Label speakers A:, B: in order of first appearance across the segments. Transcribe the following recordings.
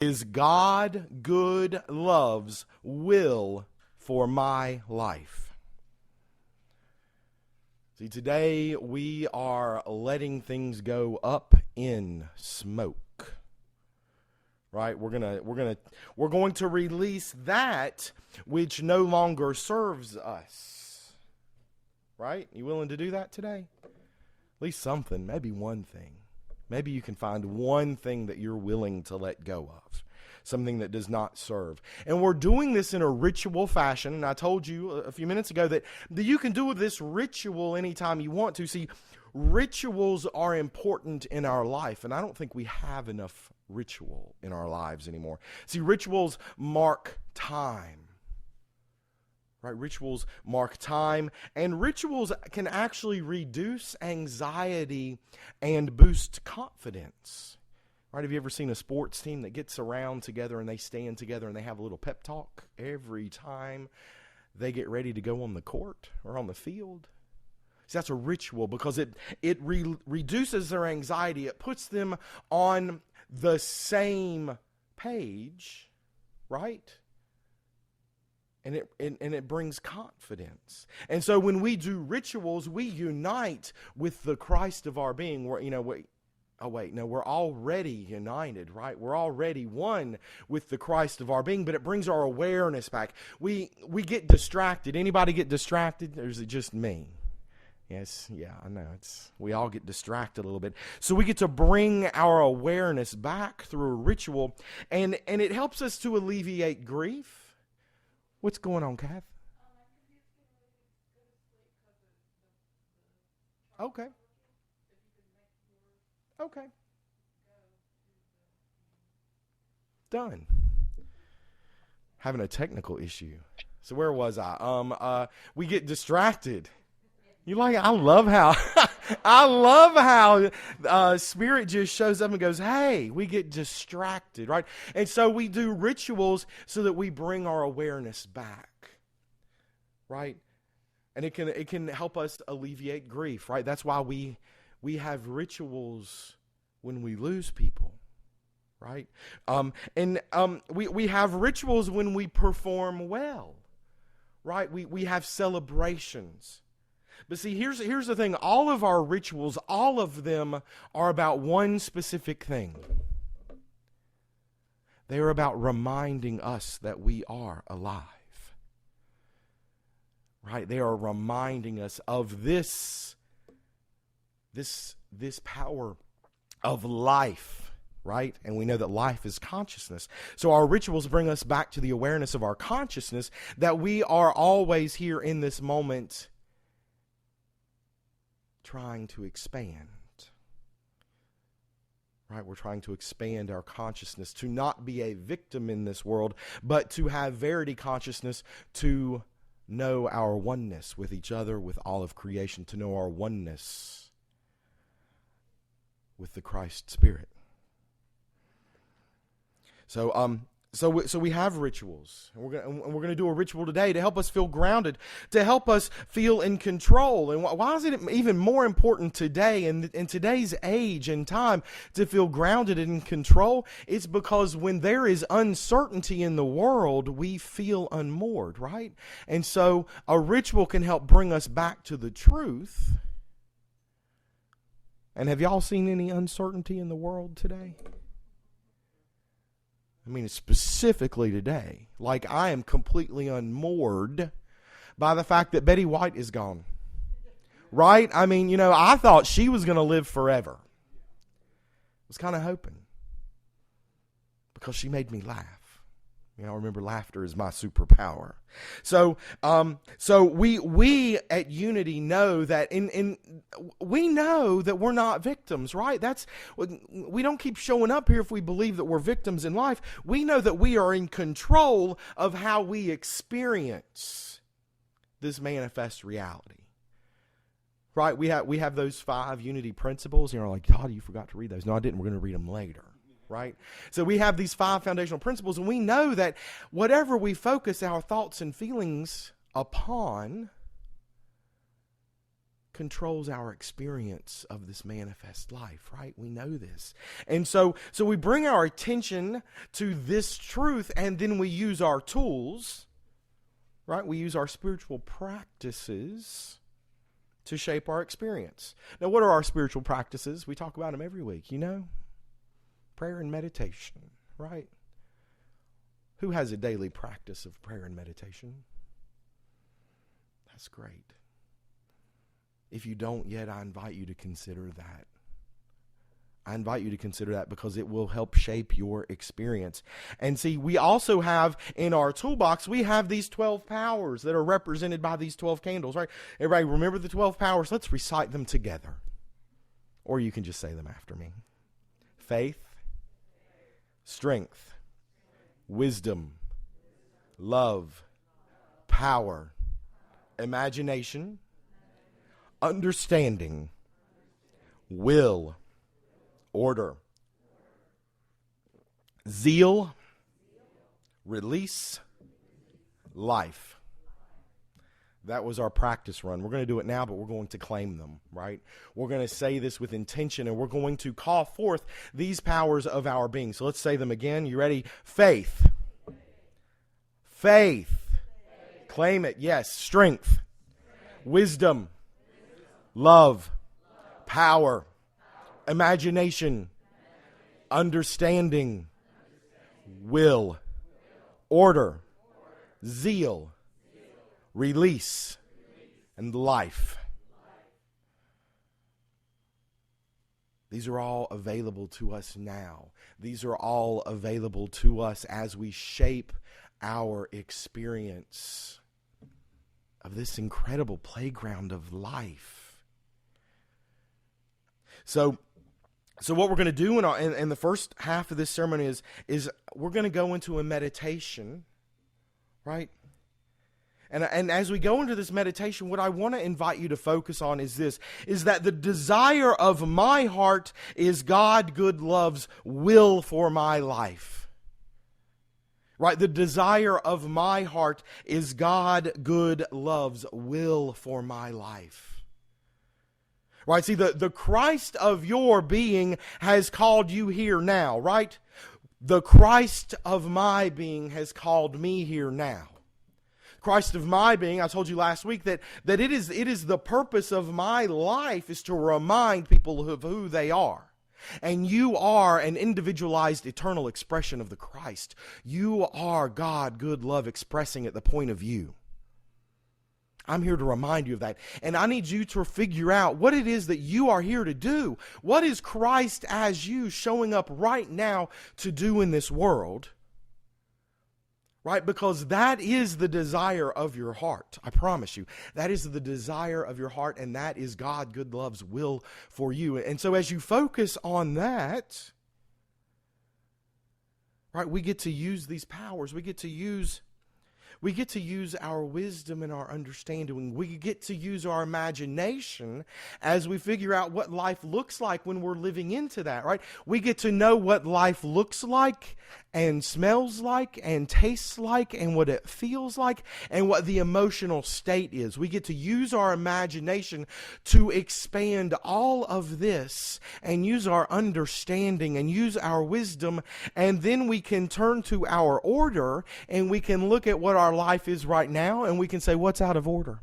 A: is God good love's will for my life. See, today we are letting things go up in smoke. Right? We're going to release that which no longer serves us. Right? You willing to do that today? At least something, maybe one thing. Maybe you can find one thing that you're willing to let go of. Something that does not serve. And we're doing this in a ritual fashion. And I told you a few minutes ago that you can do this ritual anytime you want to. See, rituals are important in our life. And I don't think we have enough ritual in our lives anymore. See, rituals mark time. Right? Rituals mark time, and rituals can actually reduce anxiety and boost confidence. Right? Have you ever seen a sports team that gets around together and they stand together and they have a little pep talk every time they get ready to go on the court or on the field? See, that's a ritual because it reduces their anxiety. It puts them on the same page, right? And it brings confidence. And so when we do rituals, we unite with the Christ of our being. We're already united, right? We're already one with the Christ of our being, but it brings our awareness back. We get distracted. Anybody get distracted? Or is it just me? Yes, yeah, I know. We all get distracted a little bit. So we get to bring our awareness back through a ritual, and it helps us to alleviate grief. What's going on, Kath? Okay. Okay. Done. Having a technical issue. So where was I? We get distracted. I love how Spirit just shows up and goes, hey, we get distracted, right? And so we do rituals so that we bring our awareness back, right? And it can help us alleviate grief, right? That's why we have rituals when we lose people, right? We have rituals when we perform well, right? We have celebrations. But see, here's the thing. All of our rituals, all of them are about one specific thing. They are about reminding us that we are alive. Right? They are reminding us of this power of life. Right? And we know that life is consciousness. So our rituals bring us back to the awareness of our consciousness that we are always here in this moment trying to expand. Right? We're trying to expand our consciousness to not be a victim in this world, but to have verity consciousness, to know our oneness with each other, with all of creation, to know our oneness with the Christ Spirit. So we have rituals, and we're going to do a ritual today to help us feel grounded, to help us feel in control. And why is it even more important today, in today's age and time, to feel grounded and in control? It's because when there is uncertainty in the world, we feel unmoored, right? And so a ritual can help bring us back to the truth. And have y'all seen any uncertainty in the world today? I mean, specifically today. Like, I am completely unmoored by the fact that Betty White is gone. Right? I mean, I thought she was going to live forever. I was kind of hoping. Because she made me laugh. Remember, laughter is my superpower. So we at Unity know that we know that we're not victims, right? We don't keep showing up here if we believe that we're victims in life. We know that we are in control of how we experience this manifest reality. Right? We have those 5 Unity principles. You're like, Todd, you forgot to read those. No, I didn't. We're going to read them later. Right? So we have these 5 foundational principles, and we know that whatever we focus our thoughts and feelings upon controls our experience of this manifest life, right? We know this. And so we bring our attention to this truth, and then we use our tools, right? We use our spiritual practices to shape our experience. Now, what are our spiritual practices? We talk about them every week, you know? Prayer and meditation, right? Who has a daily practice of prayer and meditation? That's great. If you don't yet, I invite you to consider that. I invite you to consider that because it will help shape your experience. And see, we also have in our toolbox, we have these 12 powers that are represented by these 12 candles, right? Everybody remember the 12 powers? Let's recite them together. Or you can just say them after me. Faith, strength, wisdom, love, power, imagination, understanding, will, order, zeal, release, life. That was our practice run. We're going to do it now, but we're going to claim them, right? We're going to say this with intention, and we're going to call forth these powers of our being. So let's say them again. You ready? Faith. Faith. Claim it. Yes. Strength. Wisdom. Love. Power. Imagination, understanding, will, order, zeal, release, and life. These are all available to us now. These are all available to us as we shape our experience of this incredible playground of life. So what we're going to do in the first half of this sermon is we're going to go into a meditation, right? And as we go into this meditation, what I want to invite you to focus on is this, is that the desire of my heart is God, good, love's will for my life. Right? The desire of my heart is God, good, love's will for my life. Right, see, the Christ of your being has called you here now, right? The Christ of my being has called me here now. Christ of my being, I told you last week that it is the purpose of my life is to remind people of who they are. And you are an individualized eternal expression of the Christ. You are God, good, love expressing at the point of view. I'm here to remind you of that. And I need you to figure out what it is that you are here to do. What is Christ as you showing up right now to do in this world? Right? Because that is the desire of your heart. I promise you. That is the desire of your heart, and that is God, good, love's will for you. And so as you focus on that, right, we get to use these powers. We get to use our wisdom and our understanding. We get to use our imagination as we figure out what life looks like when we're living into that, right? We get to know what life looks like and smells like and tastes like and what it feels like and what the emotional state is. We get to use our imagination to expand all of this and use our understanding and use our wisdom, and then we can turn to our order and we can look at what our life is right now and we can say, what's out of order?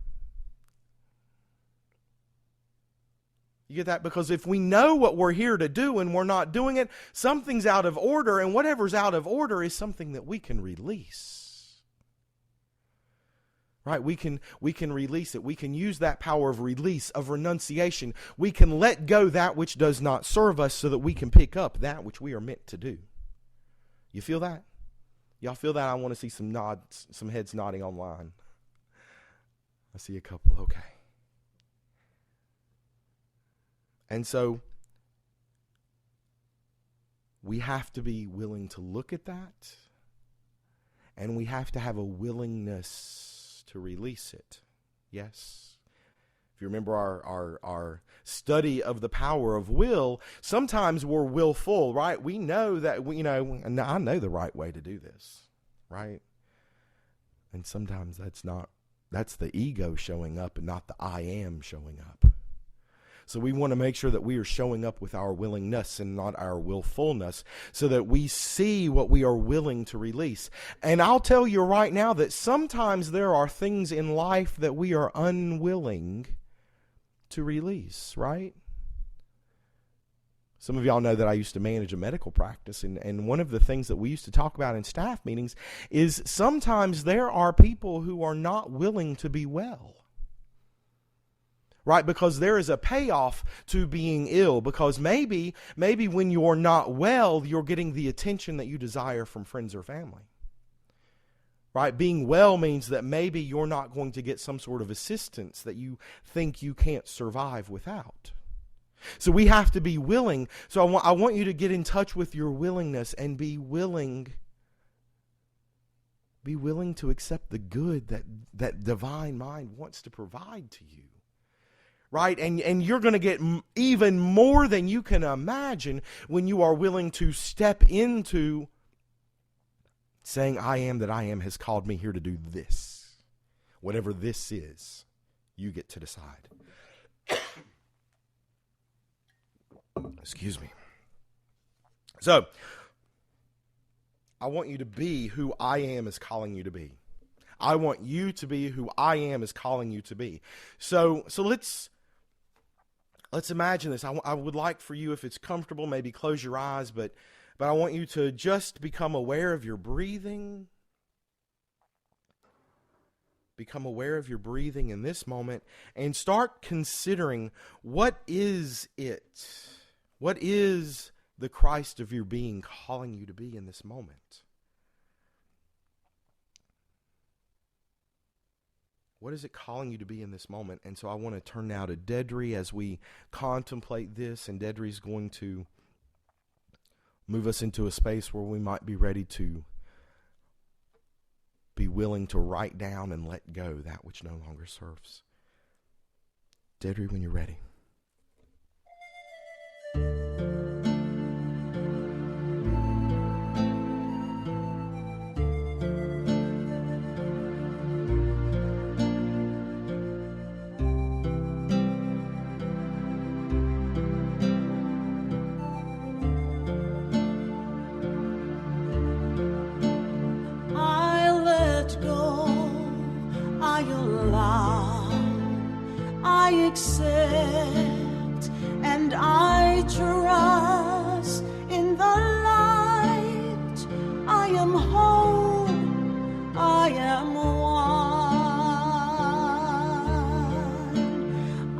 A: You get that? Because if we know what we're here to do and we're not doing it, something's out of order, and whatever's out of order is something that we can release. Right? We can release it. We can use that power of release, of renunciation. We can let go that which does not serve us so that we can pick up that which we are meant to do. You feel that? Y'all feel that? I want to see some nods, some heads nodding online. I see a couple. Okay. And so we have to be willing to look at that, and we have to have a willingness to release it. Yes? If you remember our study of the power of will, sometimes we're willful, right? We know that, and I know the right way to do this, right? And sometimes that's the ego showing up and not the I am showing up. So we want to make sure that we are showing up with our willingness and not our willfulness, so that we see what we are willing to release. And I'll tell you right now that sometimes there are things in life that we are unwilling to release, right? Some of y'all know that I used to manage a medical practice, and one of the things that we used to talk about in staff meetings is sometimes there are people who are not willing to be well. Right, because there is a payoff to being ill, because maybe when you're not well, you're getting the attention that you desire from friends or family. Right, being well means that maybe you're not going to get some sort of assistance that you think you can't survive without. So we have to be willing. So I want you to get in touch with your willingness and be willing to accept the good that divine mind wants to provide to you. Right? And you're going to get even more than you can imagine when you are willing to step into saying, I am that I am has called me here to do this. Whatever this is, you get to decide. Excuse me. So, I want you to be who I am is calling you to be. I want you to be who I am is calling you to be. So let's imagine this. I would like for you, if it's comfortable, maybe close your eyes, but I want you to just become aware of your breathing. Become aware of your breathing in this moment and start considering, what is it? What is the Christ of your being calling you to be in this moment? What is it calling you to be in this moment? And so I want to turn now to Dedri as we contemplate this, and Dedri's going to move us into a space where we might be ready to be willing to write down and let go that which no longer serves. Dedri, when you're ready.
B: Accept and I trust in the light. I am whole, I am one.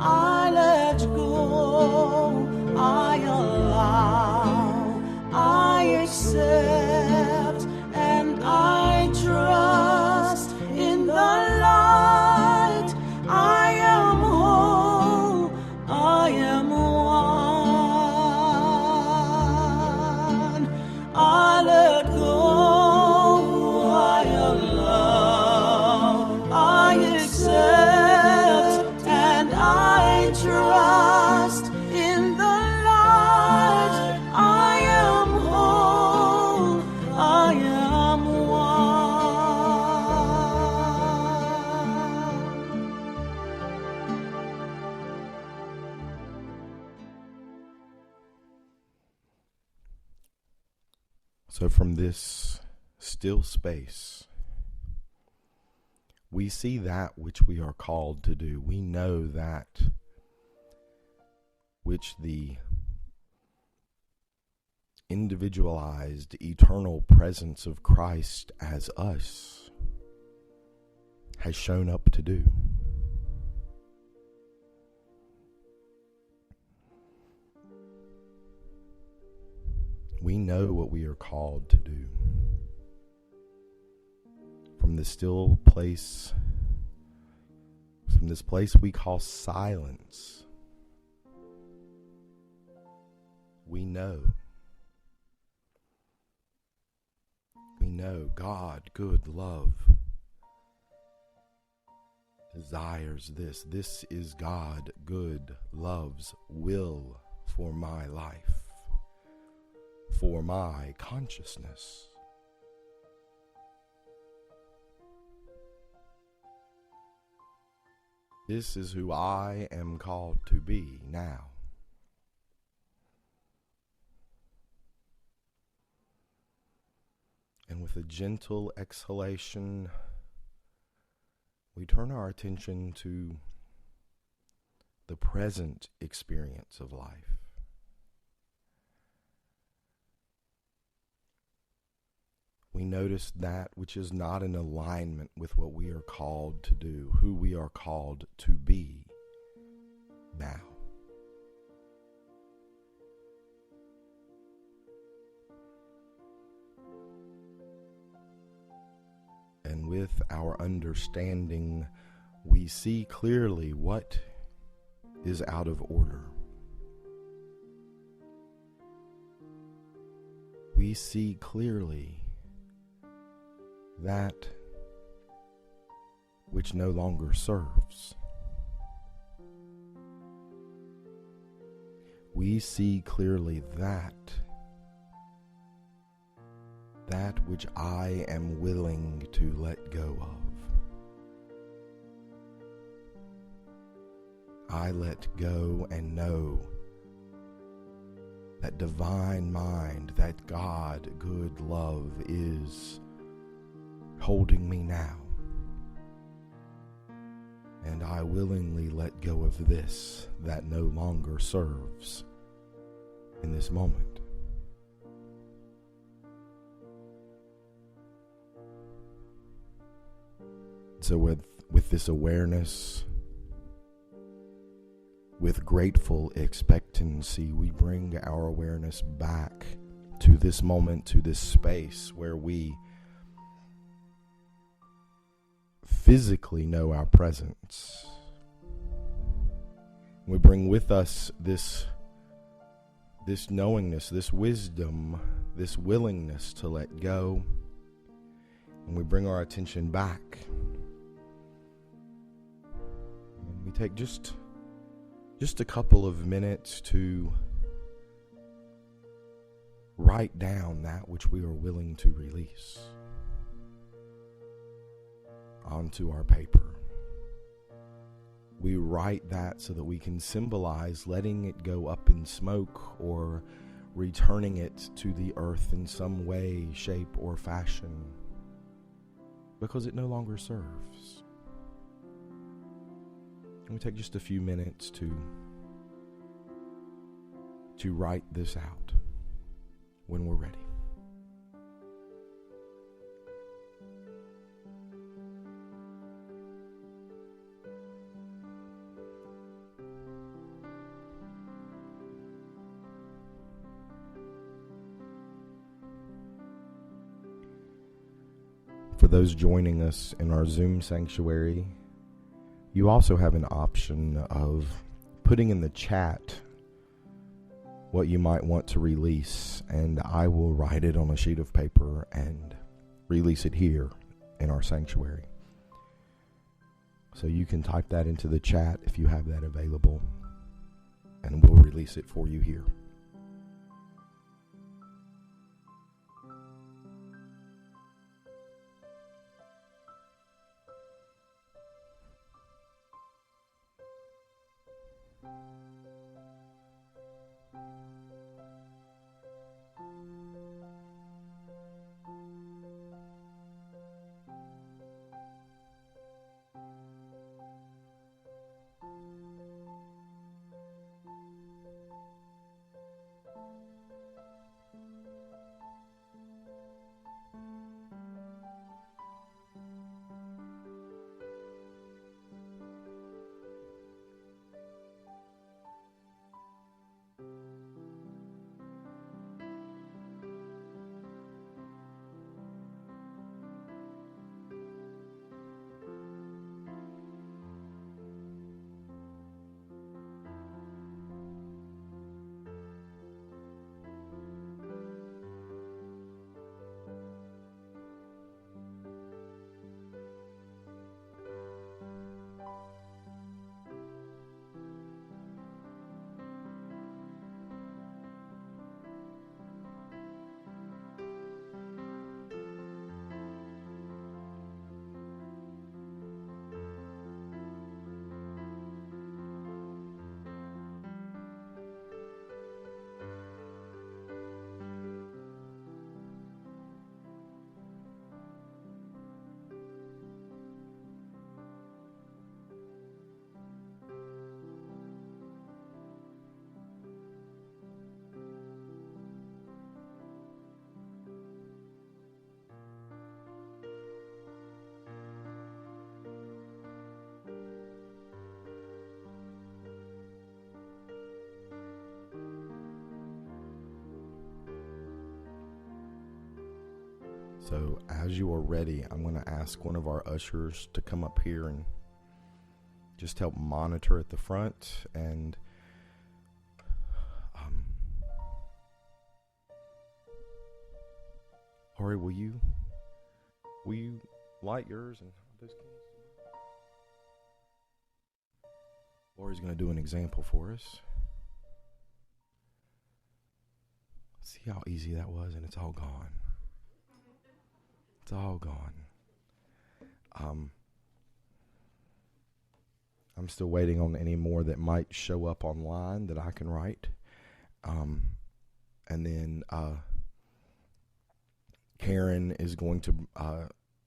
B: I let go, I allow, I accept and I trust in the light. I am whole, I am one. I let go, I allow, I accept, and I trust in the light. I am whole, I am one.
A: So from this still space, we see that which we are called to do. We know that which the individualized, eternal presence of Christ as us has shown up to do. We know what we are called to do. From this still place, from this place we call silence, we know God, good love, desires this. This is God, good love's will for my life, for my consciousness. This is who I am called to be now. And with a gentle exhalation, we turn our attention to the present experience of life. We notice that which is not in alignment with what we are called to do, who we are called to be now. And with our understanding, we see clearly what is out of order. We see clearly that which no longer serves. We see clearly that which I am willing to let go of. I let go and know that divine mind, that God, good love is holding me now. And I willingly let go of this that no longer serves in this moment. So with this awareness, with grateful expectancy, we bring our awareness back to this moment, to this space where we physically know our presence. We bring with us this knowingness, this wisdom, this willingness to let go, and we bring our attention back. And we take just a couple of minutes to write down that which we are willing to release onto our paper. We write that so that we can symbolize letting it go up in smoke or returning it to the earth in some way, shape, or fashion, because it no longer serves. And we take just a few minutes to write this out when we're ready. For those joining us in our Zoom sanctuary, you also have an option of putting in the chat what you might want to release, and I will write it on a sheet of paper and release it here in our sanctuary. So you can type that into the chat if you have that available, and we'll release it for you here. So as you are ready, I'm going to ask one of our ushers to come up here and just help monitor at the front. And Ori, will you light yours and those candles? Ori's going to do an example for us. See how easy that was, and it's all gone. It's all gone. I'm still waiting on any more that might show up online that I can write. And then Karen is going to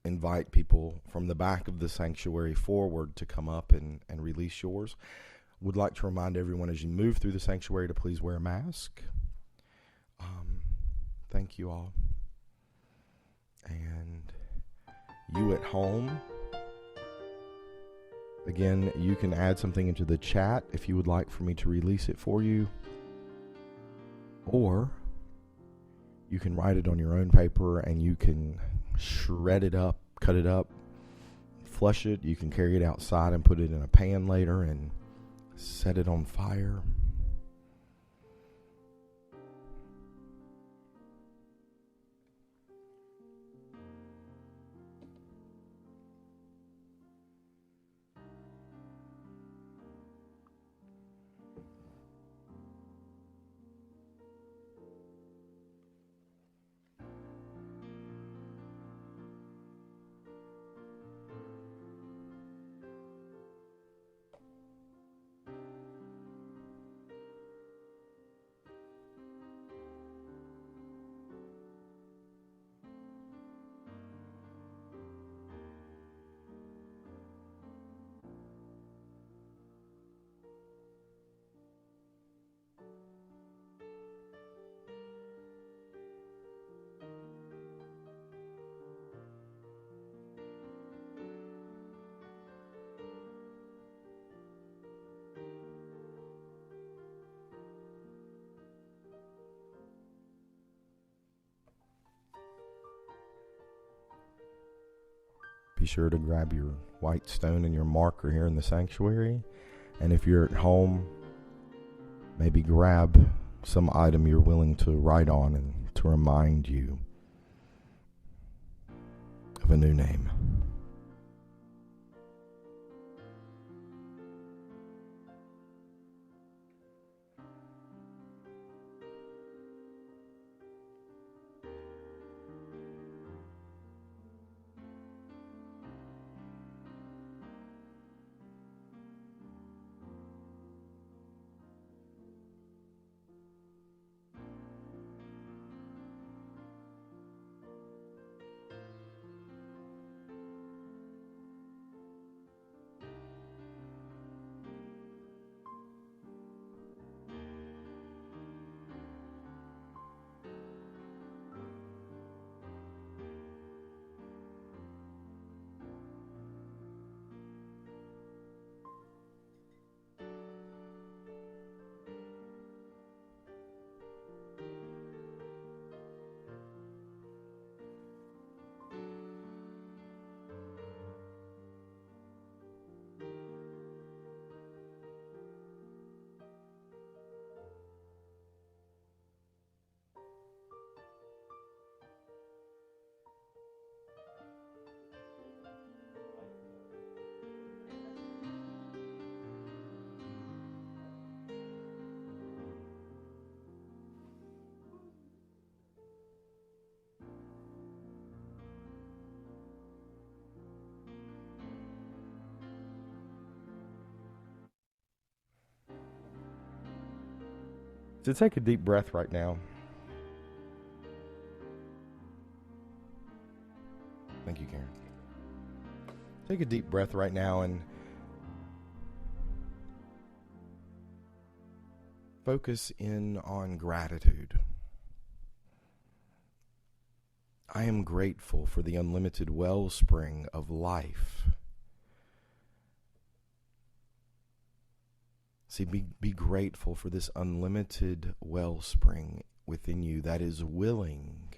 A: invite people from the back of the sanctuary forward to come up and release yours. Would like to remind everyone as you move through the sanctuary to please wear a mask. Thank you all. And you at home, again, you can add something into the chat if you would like for me to release it for you. Or you can write it on your own paper and you can shred it up, cut it up, flush it. You can carry it outside and put it in a pan later and set it on fire. Be sure to grab your white stone and your marker here in the sanctuary. And if you're at home, maybe grab some item you're willing to write on and to remind you of a new name. So take a deep breath right now. Thank you, Karen. Take a deep breath right now and focus in on gratitude. I am grateful for the unlimited wellspring of life. See, be grateful for this unlimited wellspring within you that is willing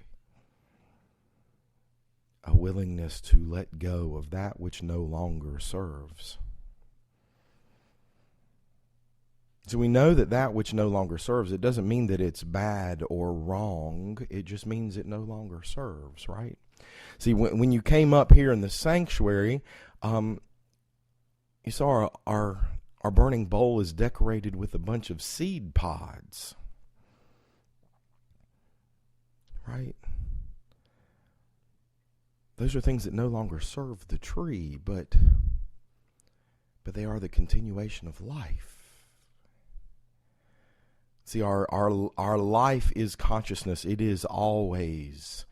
A: willingness to let go of that which no longer serves. So we know that that which no longer serves, it doesn't mean that it's bad or wrong. It just means it no longer serves, right? See, when you came up here in the sanctuary, you saw our burning bowl is decorated with a bunch of seed pods, right? Those are things that no longer serve the tree, but they are the continuation of life. See, our life is consciousness. It is always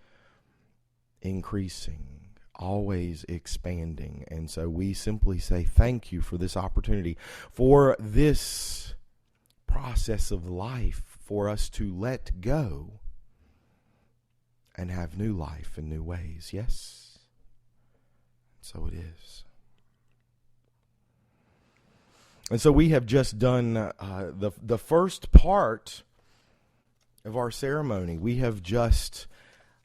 A: increasing, always expanding. And so we simply say thank you for this opportunity, for this process of life, for us to let go and have new life in new ways. Yes? So it is. And so we have just done the first part of our ceremony. We have just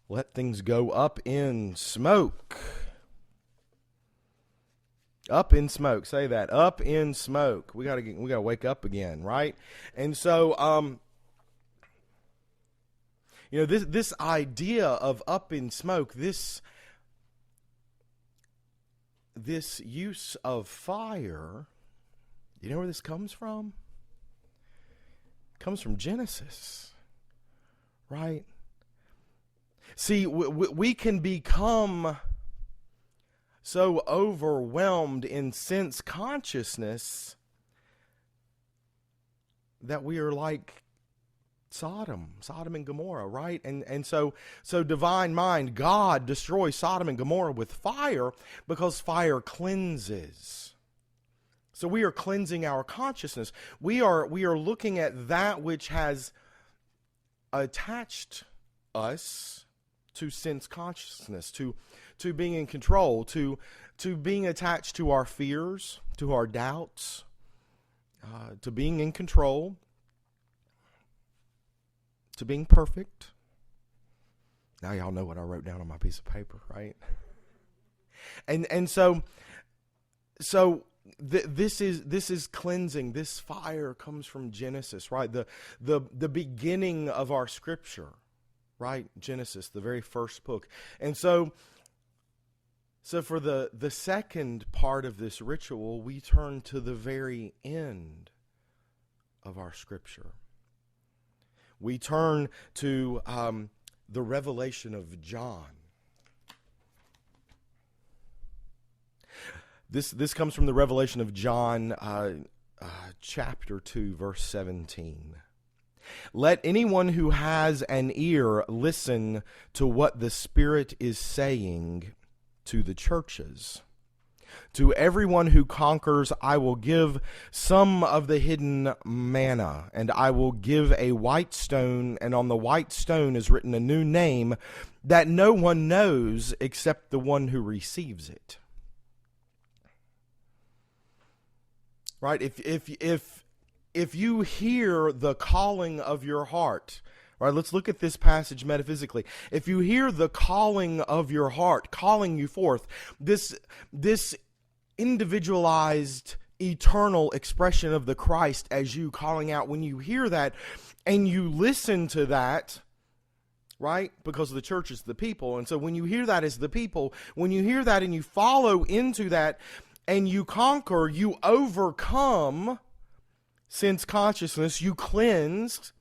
A: let things go up in smoke. Up in smoke. Say that. Up in smoke. We gotta wake up again, right? And so this idea of up in smoke, this use of fire, you know where this comes from? It comes from Genesis, right? See, we can become so overwhelmed in sense consciousness that we are like Sodom and Gomorrah, right? And so divine mind, God destroys Sodom and Gomorrah with fire because fire cleanses. So we are cleansing our consciousness. We are looking at that which has attached us to sense consciousness, to being in control, to being attached to our fears, to our doubts, to being in control, to being perfect. Now y'all know what I wrote down on my piece of paper, right? And so this is cleansing. This fire comes from Genesis, right? The beginning of our scripture, right? Genesis, the very first book. And so for the second part of this ritual, we turn to the very end of our scripture. We turn to the revelation of John. This comes from the revelation of John, chapter 2, verse 17. Let anyone who has an ear listen to what the Spirit is saying to the churches. To everyone who conquers, I will give some of the hidden manna, and I will give a white stone, and on the white stone is written a new name that no one knows except the one who receives it. Right? If you hear the calling of your heart, right? Let's look at this passage metaphysically. If you hear the calling of your heart, calling you forth, this individualized, eternal expression of the Christ as you calling out, when you hear that and you listen to that, right? Because the church is the people. And so when you hear that as the people, when you hear that and you follow into that, and you conquer, you overcome sense consciousness, you cleanse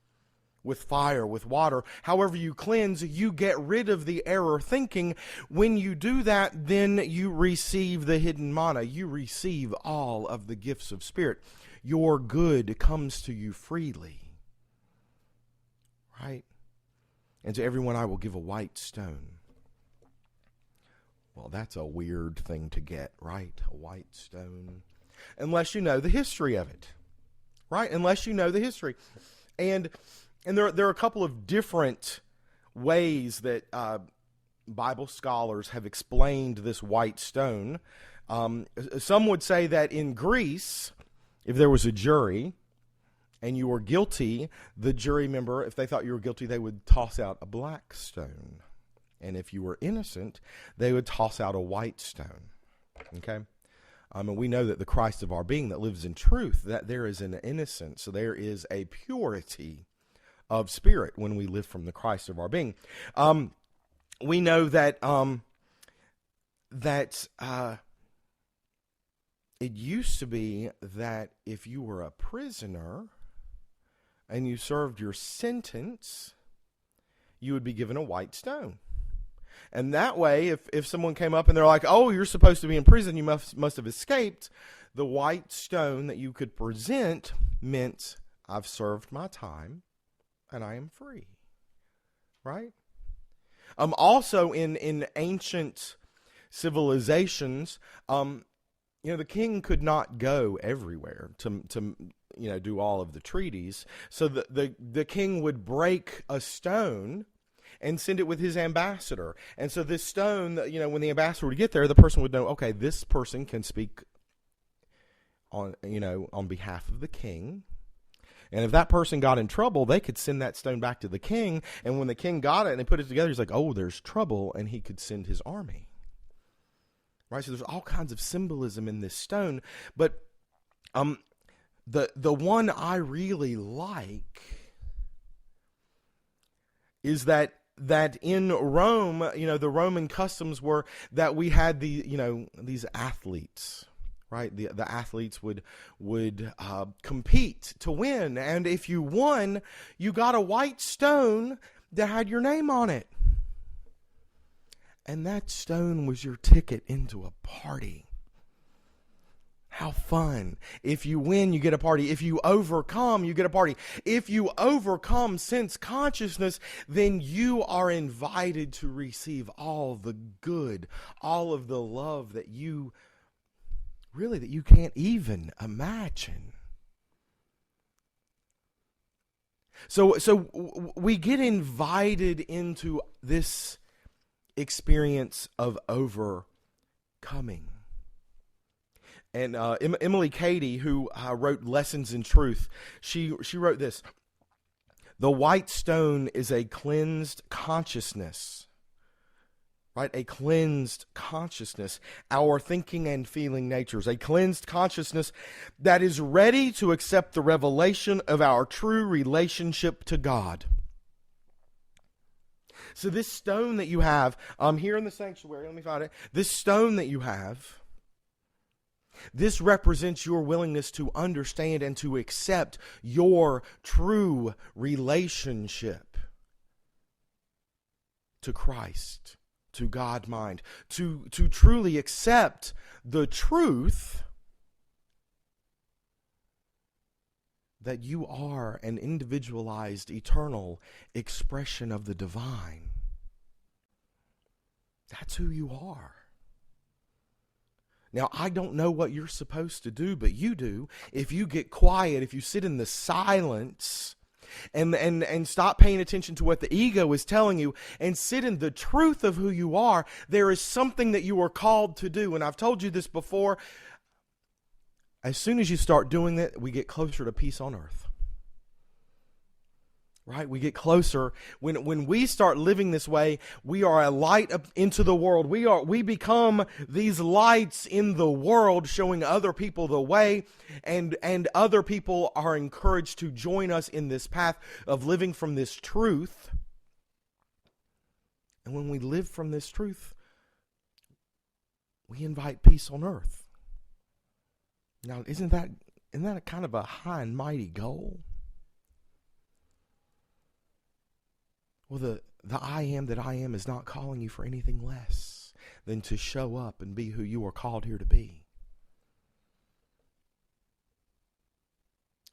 A: with fire, with water. However you cleanse, you get rid of the error thinking. When you do that, then you receive the hidden manna. You receive all of the gifts of Spirit. Your good comes to you freely. Right? And to everyone I will give a white stone. Well, that's a weird thing to get, right? A white stone. Unless you know the history of it, right? Unless you know the history. And there are a couple of different ways that Bible scholars have explained this white stone. Some would say that in Greece, if there was a jury and you were guilty, the jury member, if they thought you were guilty, they would toss out a black stone. And if you were innocent, they would toss out a white stone. Okay? And we know that the Christ of our being that lives in truth, that there is an innocence, so there is a purity of spirit when we live from the Christ of our being. We know that it used to be that if you were a prisoner and you served your sentence, you would be given a white stone. And that way, if someone came up and they're like, oh, you're supposed to be in prison, you must have escaped, the white stone that you could present meant, I've served my time and I am free. Right? Also, in ancient civilizations, the king could not go everywhere to do all of the treaties. So the king would break a stone and send it with his ambassador. And so this stone, when the ambassador would get there, the person would know, okay, this person can speak on behalf of the king. And if that person got in trouble, they could send that stone back to the king. And when the king got it and they put it together, he's like, oh, there's trouble. And he could send his army. Right? So there's all kinds of symbolism in this stone. But the one I really like is that in Rome, the Roman customs were that we had these athletes, right? The athletes would compete to win, and if you won, you got a white stone that had your name on it, and that stone was your ticket into a party. How fun. If you win, you get a party. If you overcome, you get a party. If you overcome sense consciousness, then you are invited to receive all the good, all of the love that you can't even imagine. So we get invited into this experience of overcoming. And Emily Cady, who wrote Lessons in Truth, she wrote this: the white stone is a cleansed consciousness, right? A cleansed consciousness, our thinking and feeling natures, a cleansed consciousness that is ready to accept the revelation of our true relationship to God. So this stone that you have, here in the sanctuary, let me find it. This stone that you have, this represents your willingness to understand and to accept your true relationship to Christ, to God mind, to truly accept the truth that you are an individualized, eternal expression of the divine. That's who you are. Now, I don't know what you're supposed to do, but you do. If you get quiet, if you sit in the silence and stop paying attention to what the ego is telling you and sit in the truth of who you are, there is something that you are called to do. And I've told you this before. As soon as you start doing that, we get closer to peace on earth. Right? We get closer. When we start living this way, we are a light up into the world. We become these lights in the world, showing other people the way, and other people are encouraged to join us in this path of living from this truth. And when we live from this truth, we invite peace on earth. Now, isn't that a kind of a high and mighty goal? Well, the I am that I am is not calling you for anything less than to show up and be who you are called here to be.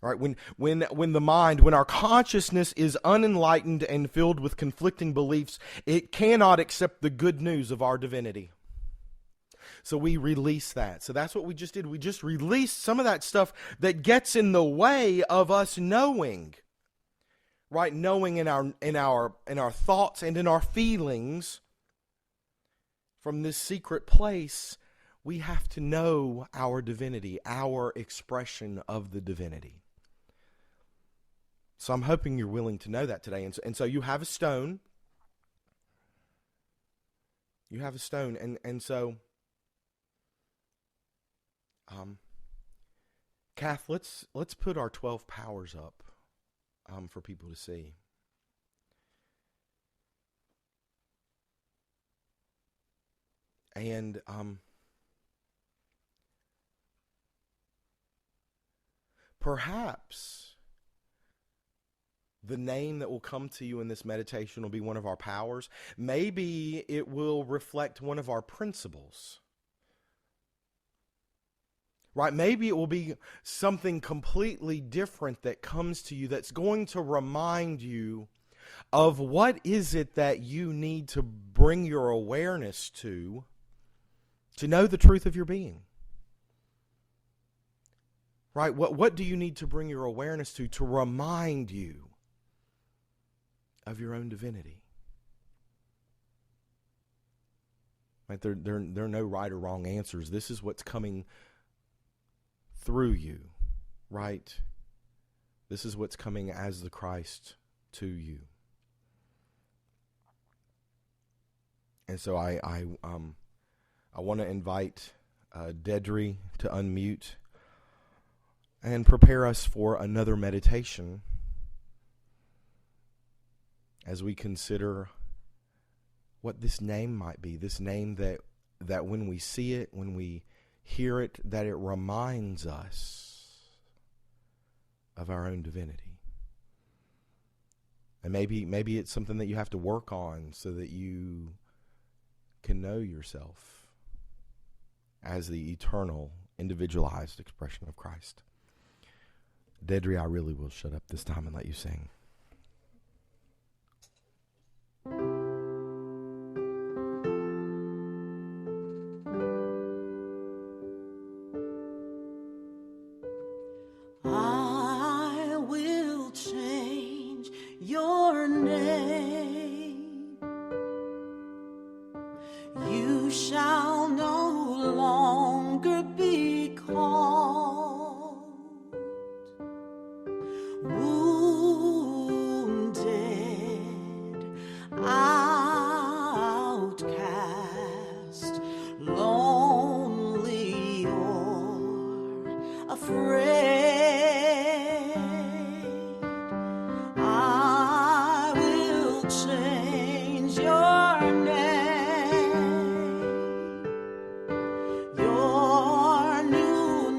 A: All right, when the mind, when our consciousness is unenlightened and filled with conflicting beliefs, it cannot accept the good news of our divinity. So we release that. So that's what we just did. We just released some of that stuff that gets in the way of us knowing. Right? Knowing in our thoughts and in our feelings from this secret place, we have to know our divinity, our expression of the divinity. So I'm hoping you're willing to know that today. And so you have a stone. You have a stone. And so, Kath, let's put our 12 powers up for people to see. And perhaps the name that will come to you in this meditation will be one of our powers. Maybe it will reflect one of our principles. Right? Maybe it will be something completely different that comes to you that's going to remind you of what is it that you need to bring your awareness to know the truth of your being. Right? What do you need to bring your awareness to remind you of your own divinity? Right? There are no right or wrong answers. This is what's coming through you, right? This is what's coming as the Christ to you. And so I want to invite Dedri to unmute and prepare us for another meditation as we consider what this name might be. This name that when we see it, when we hear it, that it reminds us of our own divinity. And maybe it's something that you have to work on so that you can know yourself as the eternal, individualized expression of Christ. Dedri, I really will shut up this time and let you sing.
B: I will change your name. You shall no longer be called wounded, outcast, lonely, or afraid. I will change your name. Your new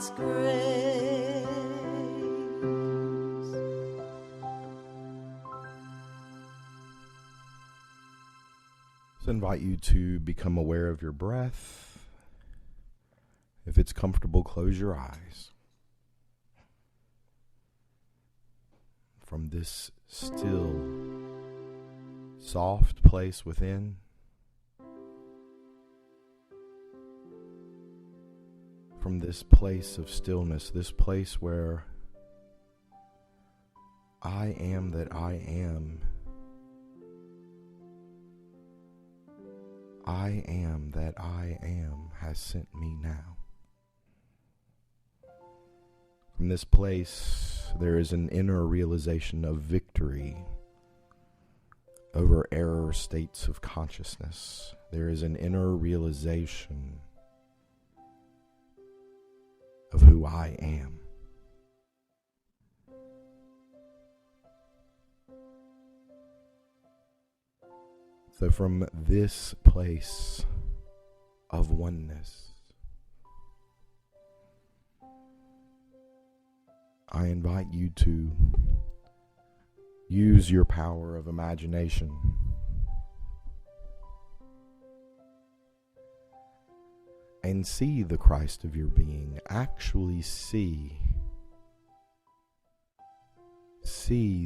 B: God's grace.
A: So I invite you to become aware of your breath. If it's comfortable, close your eyes. From this still, soft place within, from this place of stillness, this place where I am that I am that I am has sent me now. From this place, there is an inner realization of victory over error states of consciousness. There is an inner realization of who I am. So from this place of oneness, I invite you to use your power of imagination and see the Christ of your being. Actually see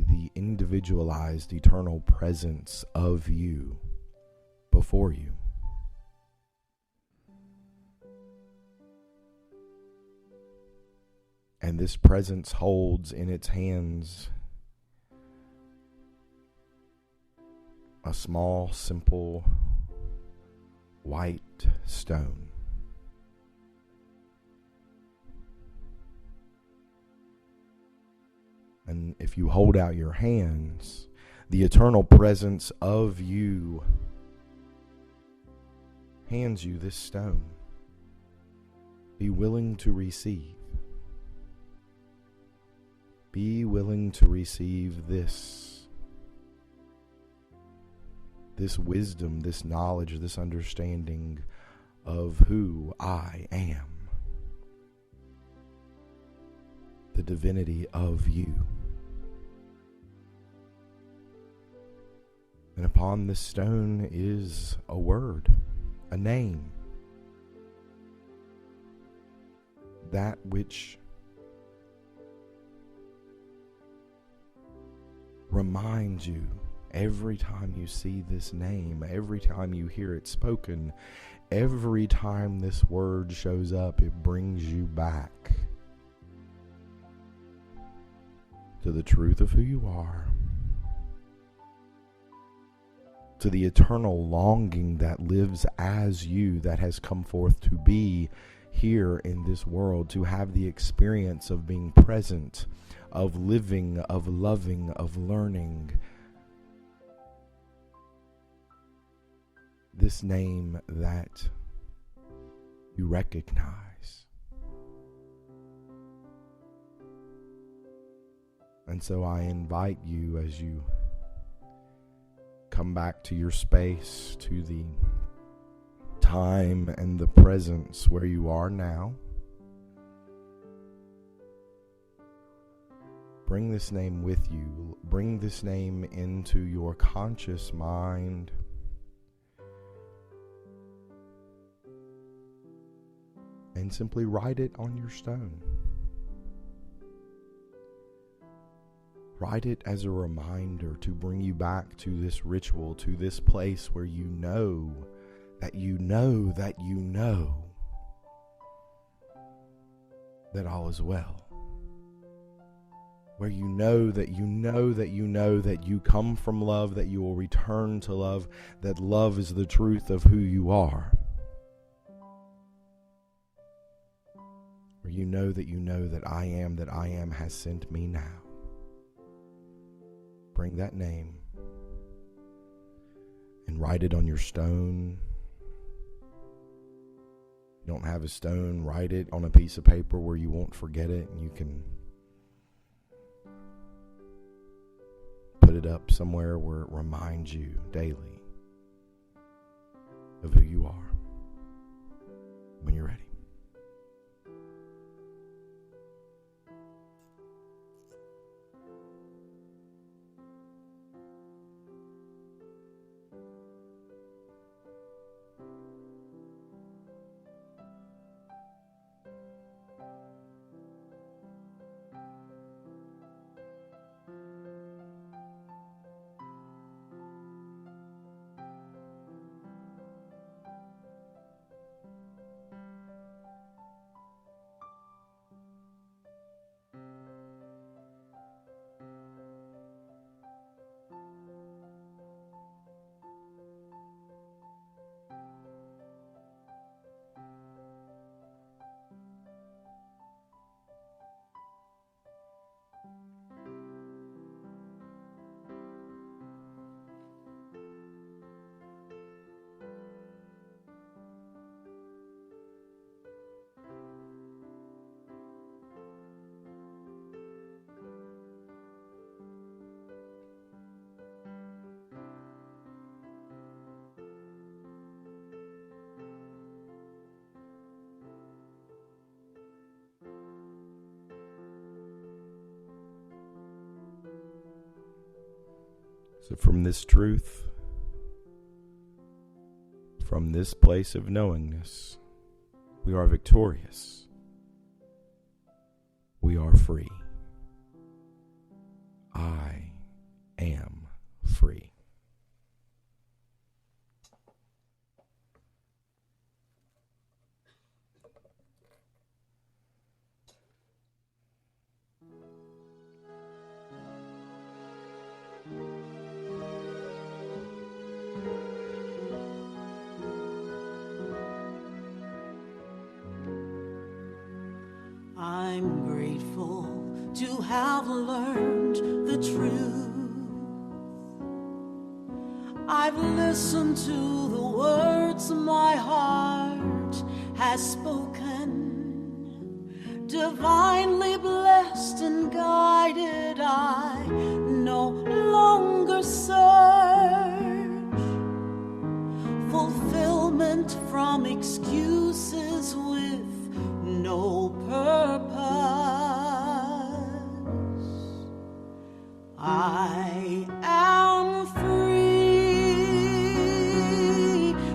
A: the individualized eternal presence of you before you. And this presence holds in its hands a small, simple, white stone. And if you hold out your hands, the eternal presence of you hands you this stone. Be willing to receive. Be willing to receive this wisdom, this knowledge, this understanding of who I am. The divinity of you. And upon this stone is a word, a name. That which reminds you every time you see this name, every time you hear it spoken, every time this word shows up, it brings you back to the truth of who you are, to the eternal longing that lives as you, that has come forth to be here in this world, to have the experience of being present, of living, of loving, of learning. This name that you recognize. And so I invite you, as you come back to your space, to the time and the presence where you are now, bring this name with you. Bring this name into your conscious mind. And simply write it on your stone. Write it as a reminder to bring you back to this ritual, to this place where you know that you know that you know that all is well. Where you know that you know that you know that you come from love, that you will return to love, that love is the truth of who you are. Where you know that I am has sent me now. Bring that name and write it on your stone. You don't have a stone, write it on a piece of paper where you won't forget it, and you can put it up somewhere where it reminds you daily of who you are when you're ready. So from this truth, from this place of knowingness, we are victorious. We are free. I am free.
B: I'm grateful to have learned the truth. I've listened to the words my heart has spoken. Divinely blessed and guided, I no longer search fulfillment from excuses with no purpose. I am free,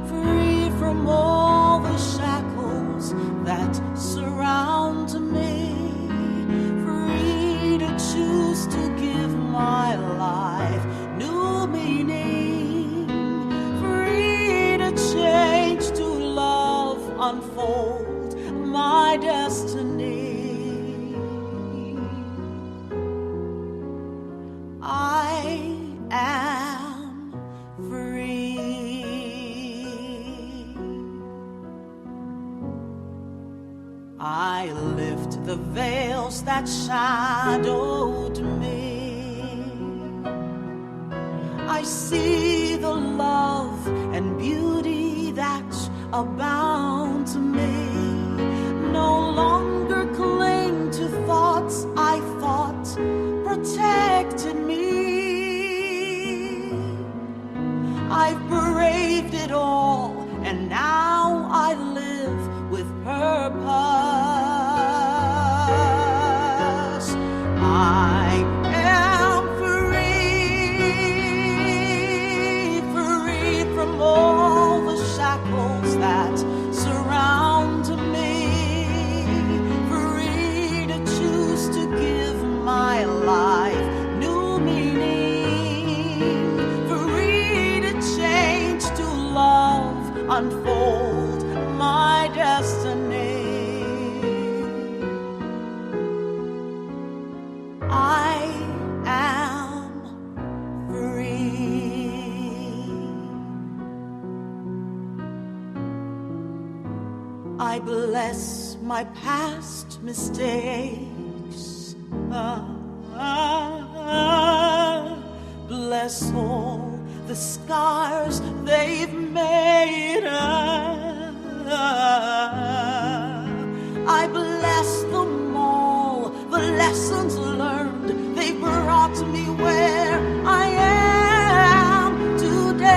B: free from all the shackles that surround me, free to choose to give my life new meaning, free to change, to love, unfold my destiny. I am free. I lift the veils that shadowed me. I see the love and beauty that abound to me. No longer cling to thoughts I thought protected me. I've braved it all, and now I live with purpose. I am free, free from all the shackles that surround me, free to choose to give my life new meaning, free to change, to love, unfold my destiny. I am free. I bless my past mistakes. Bless all the scars they've made. I bless them all, the lessons learned, they brought me where I am today.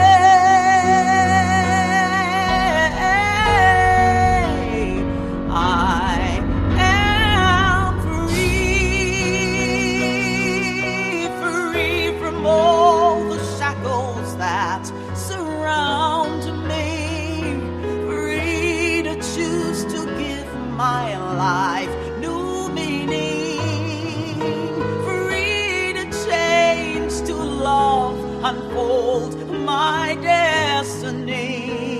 B: I am free, free from all the shackles that surround me, free to choose to give my life new meaning, free to change, to love, unfold my destiny.